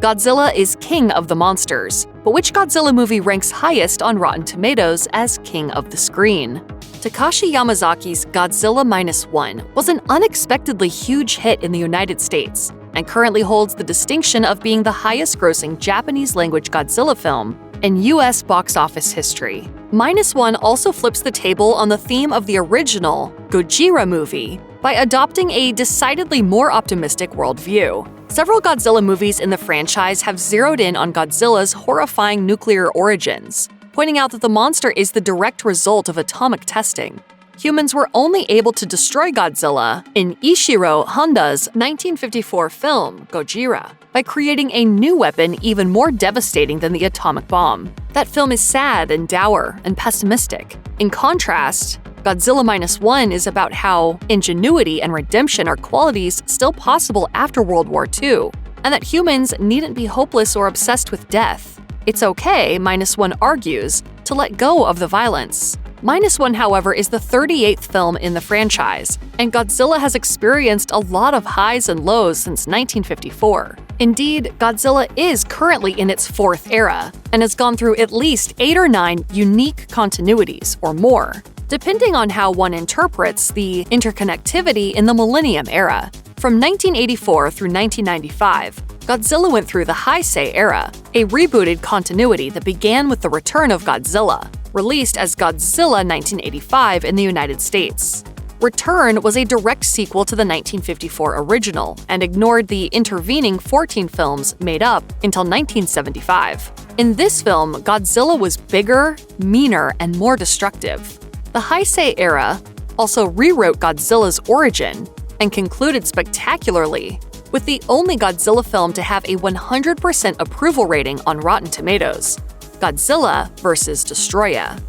Godzilla is king of the monsters, but which Godzilla movie ranks highest on Rotten Tomatoes as king of the screen? Takashi Yamazaki's Godzilla -1 was an unexpectedly huge hit in the United States and currently holds the distinction of being the highest-grossing Japanese-language Godzilla film in US box office history. -1 also flips the table on the theme of the original Godzilla movie by adopting a decidedly more optimistic worldview. Several Godzilla movies in the franchise have zeroed in on Godzilla's horrifying nuclear origins, pointing out that the monster is the direct result of atomic testing. Humans were only able to destroy Godzilla in Ishiro Honda's 1954 film, Gojira, by creating a new weapon even more devastating than the atomic bomb. That film is sad and dour and pessimistic. In contrast, Godzilla -1 is about how ingenuity and redemption are qualities still possible after World War II, and that humans needn't be hopeless or obsessed with death. It's okay, -1 argues, to let go of the violence. -1, however, is the 38th film in the franchise, and Godzilla has experienced a lot of highs and lows since 1954. Indeed, Godzilla is currently in its fourth era, and has gone through at least 8 or 9 unique continuities or more, depending on how one interprets the interconnectivity in the Millennium Era. From 1984 through 1995, Godzilla went through the Heisei Era, a rebooted continuity that began with the return of Godzilla, released as Godzilla 1985 in the United States. Return was a direct sequel to the 1954 original and ignored the intervening 14 films made up until 1975. In this film, Godzilla was bigger, meaner, and more destructive. The Heisei Era also rewrote Godzilla's origin and concluded spectacularly, with the only Godzilla film to have a 100% approval rating on Rotten Tomatoes, Godzilla vs. Destoroyah.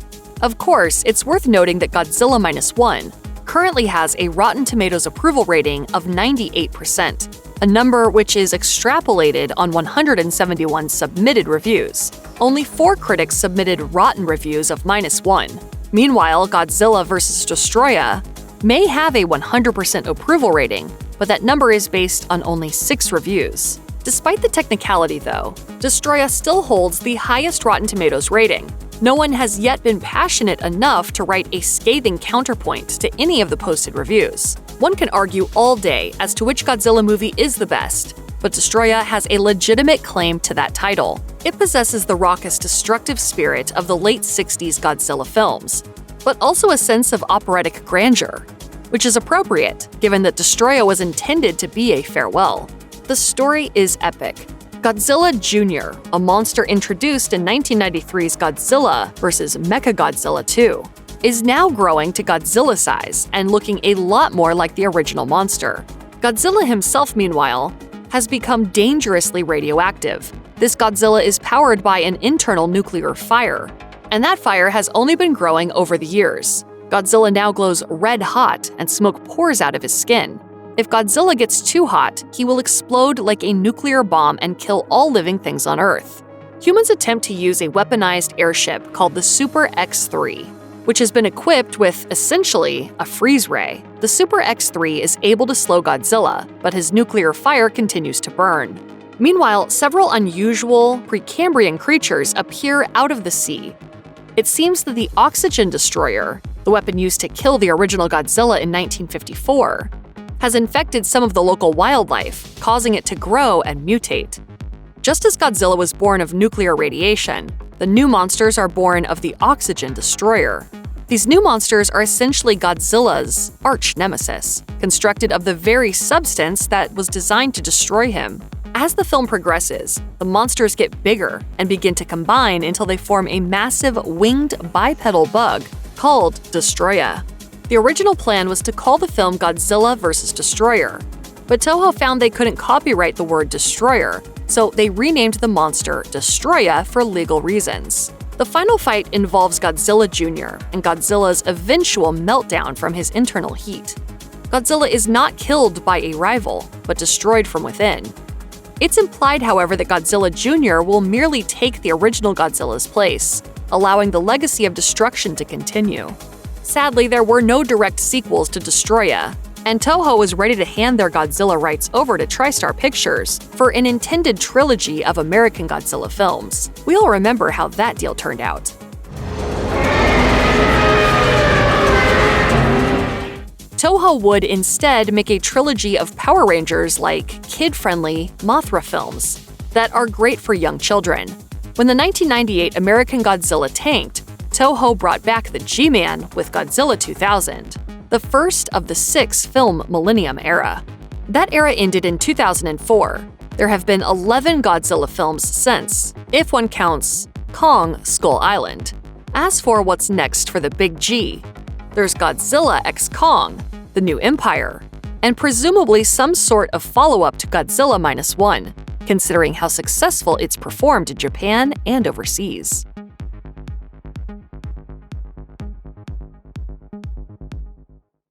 Of course, it's worth noting that Godzilla -1 currently has a Rotten Tomatoes approval rating of 98%, a number which is extrapolated on 171 submitted reviews. Only 4 critics submitted rotten reviews of -1. Meanwhile, Godzilla vs. Destoroyah may have a 100% approval rating, but that number is based on only 6 reviews. Despite the technicality, though, Destoroyah still holds the highest Rotten Tomatoes rating. No one has yet been passionate enough to write a scathing counterpoint to any of the posted reviews. One can argue all day as to which Godzilla movie is the best, but Destoroyah has a legitimate claim to that title. It possesses the raucous, destructive spirit of the late 60s Godzilla films, but also a sense of operatic grandeur, which is appropriate given that Destoroyah was intended to be a farewell. The story is epic. Godzilla Jr., a monster introduced in 1993's Godzilla vs. Mechagodzilla 2, is now growing to Godzilla size and looking a lot more like the original monster. Godzilla himself, meanwhile, has become dangerously radioactive. This Godzilla is powered by an internal nuclear fire, and that fire has only been growing over the years. Godzilla now glows red hot and smoke pours out of his skin. If Godzilla gets too hot, he will explode like a nuclear bomb and kill all living things on Earth. Humans attempt to use a weaponized airship called the Super X-3, which has been equipped with, essentially, a freeze ray. The Super X-3 is able to slow Godzilla, but his nuclear fire continues to burn. Meanwhile, several unusual Precambrian creatures appear out of the sea. It seems that the Oxygen Destroyer, the weapon used to kill the original Godzilla in 1954, has infected some of the local wildlife, causing it to grow and mutate. Just as Godzilla was born of nuclear radiation, the new monsters are born of the Oxygen Destroyer. These new monsters are essentially Godzilla's arch-nemesis, constructed of the very substance that was designed to destroy him. As the film progresses, the monsters get bigger and begin to combine until they form a massive winged bipedal bug called Destoroyah. The original plan was to call the film Godzilla vs. Destroyer, but Toho found they couldn't copyright the word destroyer, so they renamed the monster Destoroyah for legal reasons. The final fight involves Godzilla Jr. and Godzilla's eventual meltdown from his internal heat. Godzilla is not killed by a rival, but destroyed from within. It's implied, however, that Godzilla Jr. will merely take the original Godzilla's place, allowing the legacy of destruction to continue. Sadly, there were no direct sequels to Destoroyah, and Toho was ready to hand their Godzilla rights over to TriStar Pictures for an intended trilogy of American Godzilla films. We all remember how that deal turned out. Toho would instead make a trilogy of Power Rangers-like, kid-friendly Mothra films that are great for young children. When the 1998 American Godzilla tanked, Toho brought back the G-Man with Godzilla 2000, the first of the 6 film Millennium era. That era ended in 2004. There have been 11 Godzilla films since, if one counts Kong Skull Island. As for what's next for the Big G, there's Godzilla x Kong, The New Empire, and presumably some sort of follow-up to Godzilla -1, considering how successful it's performed in Japan and overseas.